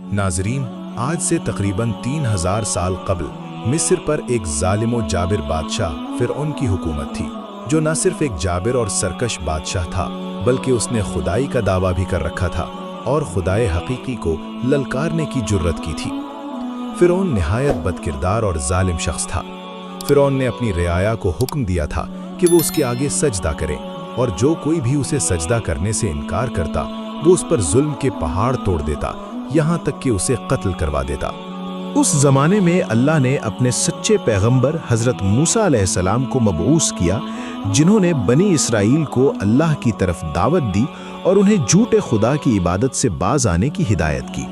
नाजरीन, आज से तकरीबन 3000 साल कबल मिस्र पर एक जालिम व जाबिर बादशाह फिरौन की हुकूमत थी, जो न सिर्फ एक जाबिर और सरकश बादशाह था, बल्कि उसने खुदाई का दावा भी कर रखा था और खुदाए हकीकी को ललकारने की जुर्रत की थी। फिरौन निहायत बदकिरदार और जालिम शख्स था। फिरौन ने अपनी रियाया को हुक्म दिया था कि वो उसके आगे सजदा करें, और जो कोई भी उसे सजदा करने से इनकार करता वो उस पर जुल्म के पहाड़ तोड़ देता, यहाँ तक कि उसे कत्ल करवा देता। उस जमाने में अल्लाह ने अपने सच्चे पैगंबर हजरत मूसा अलैहिस्सलाम को मबऊस किया, जिन्होंने बनी इसराइल को अल्लाह की तरफ दावत दी और उन्हें झूठे खुदा की इबादत से बाज आने की हिदायत की।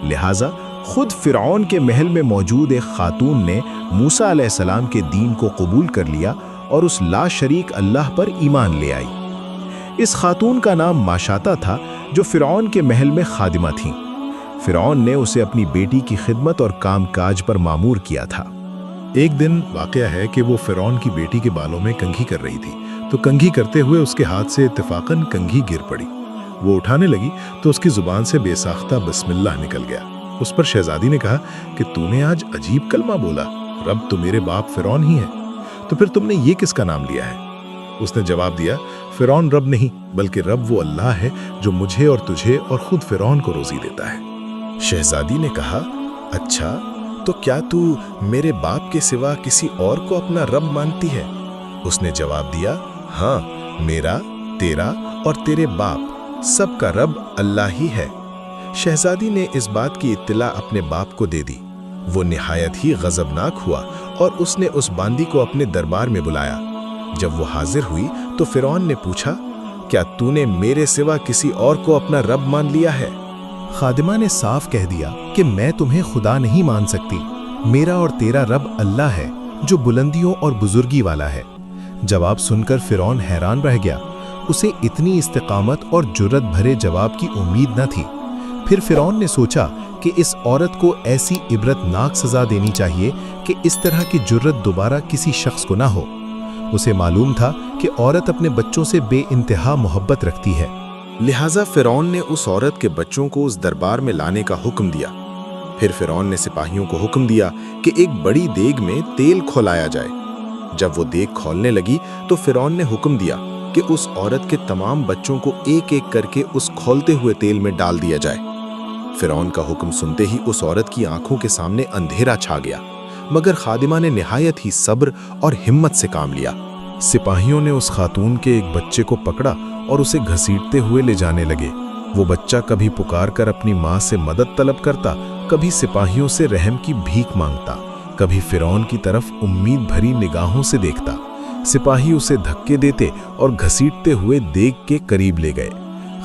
लिहाजा खुद फिरौन के महल में मौजूद एक खातून ने मूसा अलैहिस्सलाम के दीन को कबूल कर लिया और उस ला शरीक अल्लाह पर ईमान ले आई। इस खातून का नाम माशाता था, जो फिरौन के महल में खादिमा थीं। फिरौन ने उसे अपनी बेटी की खिदमत और कामकाज पर मामूर किया था। एक दिन वाकया है कि वो फिरौन की बेटी के बालों में कंघी कर रही थी, तो कंघी करते हुए उसके हाथ से इत्तेफाकन कंघी गिर पड़ी। वो उठाने लगी तो उसकी जुबान से बेसाख्ता बिस्मिल्लाह निकल गया। उस पर शहजादी ने कहा कि तूने आज अजीब कलमा बोला, रब तो मेरे बाप फिरौन ही है, तो फिर तुमने ये किसका नाम लिया है? उसने जवाब दिया, फिरौन रब नहीं, बल्कि रब वो अल्लाह है जो मुझे और तुझे और खुद फिरौन को रोजी देता है। शहजादी ने कहा, अच्छा, तो क्या तू मेरे बाप के सिवा किसी और को अपना रब मानती है? उसने जवाब दिया, हाँ, मेरा, तेरा और तेरे बाप सबका रब अल्लाह ही है। शहजादी ने इस बात की इत्तला अपने बाप को दे दी। वो निहायत ही गजबनाक हुआ और उसने उस बांदी को अपने दरबार में बुलाया। जब वो हाजिर हुई तो फिरौन ने पूछा, क्या तूने मेरे सिवा किसी और को अपना रब मान लिया है? खादिमा ने साफ कह दिया कि मैं तुम्हें खुदा नहीं मान सकती, मेरा और तेरा रब अल्लाह है जो बुलंदियों और बुजुर्गी वाला है। जवाब सुनकर फिरौन हैरान रह गया। उसे इतनी इस्तिकामत और जुर्रत भरे जवाब की उम्मीद न थी। फिर फिरौन ने सोचा कि इस औरत को ऐसी इबरतनाक सजा देनी चाहिए कि इस तरह की जुर्रत दोबारा किसी शख्स को ना हो। उसे मालूम था कि औरत अपने बच्चों से बेइंतहा मोहब्बत रखती है। लिहाजा फिरौन ने उस औरत के बच्चों को उस दरबार में लाने का हुक्म दिया। फिर फिरौन ने सिपाहियों को हुक्म दिया कि एक बड़ी देग में तेल खौलाया जाए। जब वो देग खौलने लगी तो फिरौन ने हुक्म दिया कि उस औरत के तमाम बच्चों को एक एक करके उस खौलते हुए तेल में डाल दिया जाए। फिरौन का हुक्म सुनते ही उस औरत की आंखों के सामने अंधेरा छा गया, मगर खादिमा ने निहायत ही सब्र और हिम्मत से काम लिया। सिपाहियों ने उस खातून के एक बच्चे को पकड़ा और उसे घसीटते हुए ले जाने लगे। वो बच्चा कभी पुकार कर अपनी माँ से मदद तलब करता, कभी सिपाहियों से रहम की भीख मांगता, कभी फिरौन की तरफ उम्मीद भरी निगाहों से देखता। सिपाही उसे धक्के देते और घसीटते हुए देग के करीब ले गए।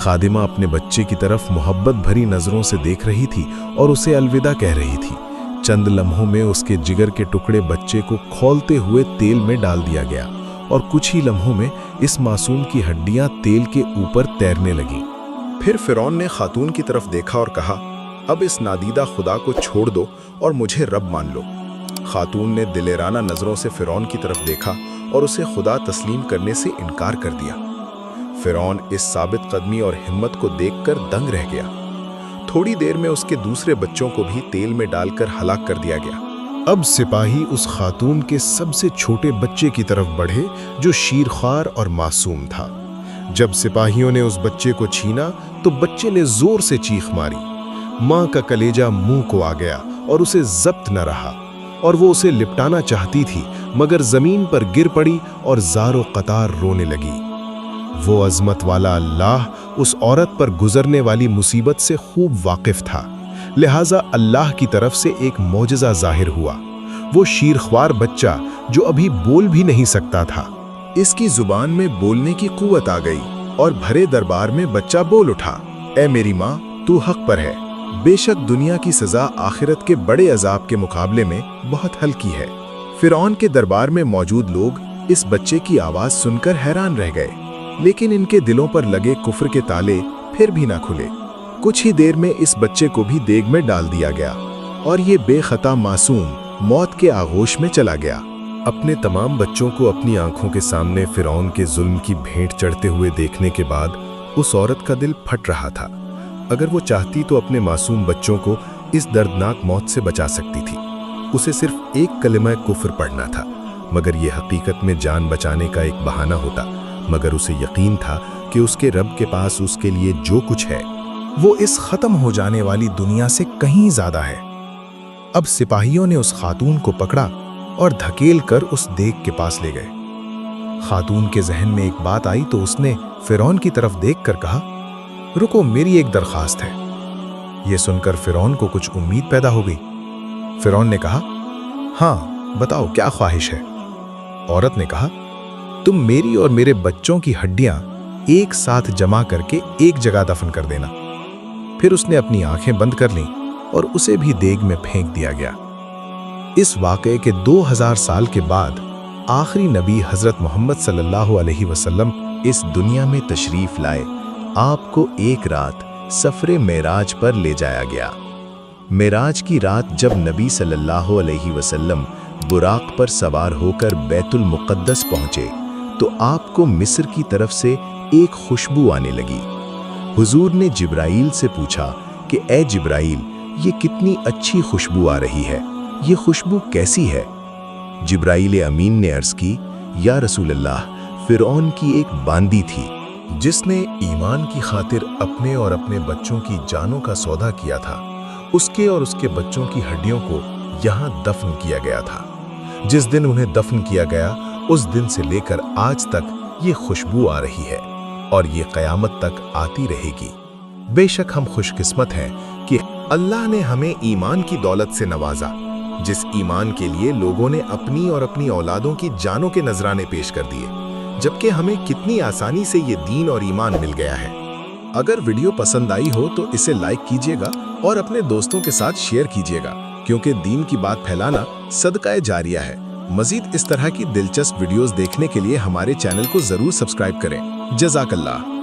खादिमा अपने बच्चे की तरफ मोहब्बत भरी नजरों से देख रही थी और उसे अलविदा कह रही थी। चंद लम्हों में उसके जिगर के टुकड़े बच्चे को खौलते हुए तेल में डाल दिया गया और कुछ ही लम्हों में इस मासूम की हड्डियां तेल के ऊपर तैरने लगीं। फिर फिरौन ने खातून की तरफ देखा और कहा, अब इस नादीदा खुदा को छोड़ दो और मुझे रब मान लो। खातून ने दिलेराना नजरों से फिरौन की तरफ देखा और उसे खुदा तस्लीम करने से इनकार कर दिया। फिरौन इस साबित कदमी और हिम्मत को देखकर दंग रह गया। थोड़ी देर में उसके दूसरे बच्चों को भी तेल में डालकर हलाक कर दिया गया। अब सिपाही उस खातून के सबसे छोटे बच्चे की तरफ बढ़े जो शीरख्वार और मासूम था। जब सिपाहियों ने उस बच्चे को छीना तो बच्चे ने जोर से चीख मारी। माँ का कलेजा मुंह को आ गया और उसे जब्त न रहा और वो उसे लिपटाना चाहती थी, मगर जमीन पर गिर पड़ी और ज़ारो कतार रोने लगी। वो अजमत वाला अल्लाह उस औरत पर गुजरने वाली मुसीबत से खूब वाकिफ था, लिहाजा अल्लाह की तरफ से एक मौजज़ा जाहिर हुआ। वो शीरख्वार बच्चा जो अभी बोल भी नहीं सकता था, इसकी जुबान में बोलने की कुव्वत आ गई और भरे दरबार में बच्चा बोल उठा, ऐ मेरी माँ, तू हक पर है। बेशक दुनिया की सजा आखिरत के बड़े अजाब के मुकाबले में बहुत हल्की है। फिरौन के दरबार में मौजूद लोग इस बच्चे की आवाज सुनकर हैरान रह गए, लेकिन इनके दिलों पर लगे कुफ्र के ताले फिर भी ना खुले। कुछ ही देर में इस बच्चे को भी देग में डाल दिया गया और ये बेखता मासूम मौत के आगोश में चला गया। अपने तमाम बच्चों को अपनी आंखों के सामने फिरौन के जुल्म की भेंट चढ़ते हुए देखने के बाद उस औरत का दिल फट रहा था। अगर वो चाहती तो अपने मासूम बच्चों को इस दर्दनाक मौत से बचा सकती थी। उसे सिर्फ एक कलिमा कुफ्र पढ़ना था, मगर ये हकीकत में जान बचाने का एक बहाना होता। मगर उसे यकीन था कि उसके रब के पास उसके लिए जो कुछ है वो इस खत्म हो जाने वाली दुनिया से कहीं ज्यादा है। अब सिपाहियों ने उस खातून को पकड़ा और धकेल कर उस देग के पास ले गए। खातून के जहन में एक बात आई तो उसने फिरौन की तरफ देखकर कहा, रुको, मेरी एक दरखास्त है। यह सुनकर फिरौन को कुछ उम्मीद पैदा हो गई। फिरौन ने कहा, हाँ बताओ, क्या ख्वाहिश है? औरत ने कहा, तुम मेरी और मेरे बच्चों की हड्डियां एक साथ जमा करके एक जगह दफन कर देना। फिर उसने अपनी आंखें बंद कर लीं और उसे भी देग में फेंक दिया गया। इस वाक़े के 2000 साल के बाद आखिरी नबी हज़रत मोहम्मद सल्लल्लाहु अलैहि वसल्लम इस दुनिया में तशरीफ़ लाए। आपको एक रात सफ़रे मेराज पर ले जाया गया। मेराज की रात जब नबी सल्लल्लाहु अलैहि वसल्लम बुराक पर सवार होकर बैतुल मुक़द्दस पहुँचे तो आपको मिस्र की तरफ से एक खुशबू आने लगी। हुजूर ने जिब्राइल से पूछा कि ए जिब्राइल, ये कितनी अच्छी खुशबू आ रही है, ये खुशबू कैसी है? जिब्राइल अमीन ने अर्ज़ की, या रसूल अल्लाह, फिरौन की एक बांदी थी जिसने ईमान की खातिर अपने और अपने बच्चों की जानों का सौदा किया था। उसके और उसके बच्चों की हड्डियों को यहाँ दफन किया गया था। जिस दिन उन्हें दफन किया गया उस दिन से लेकर आज तक ये खुशबू आ रही है और ये क़यामत तक आती रहेगी। बेशक हम खुशकिस्मत हैं कि अल्लाह ने हमें ईमान की दौलत से नवाजा, जिस ईमान के लिए लोगों ने अपनी और अपनी औलादों की जानों के नजराने पेश कर दिए, जबकि हमें कितनी आसानी से ये दीन और ईमान मिल गया है। अगर वीडियो पसंद आई हो तो इसे लाइक कीजिएगा और अपने दोस्तों के साथ शेयर कीजिएगा, क्योंकि दीन की बात फैलाना सदका जारिया है। मजीद इस तरह की दिलचस्प वीडियोस देखने के लिए हमारे चैनल को जरूर सब्सक्राइब करें। जज़ाकल्लाह।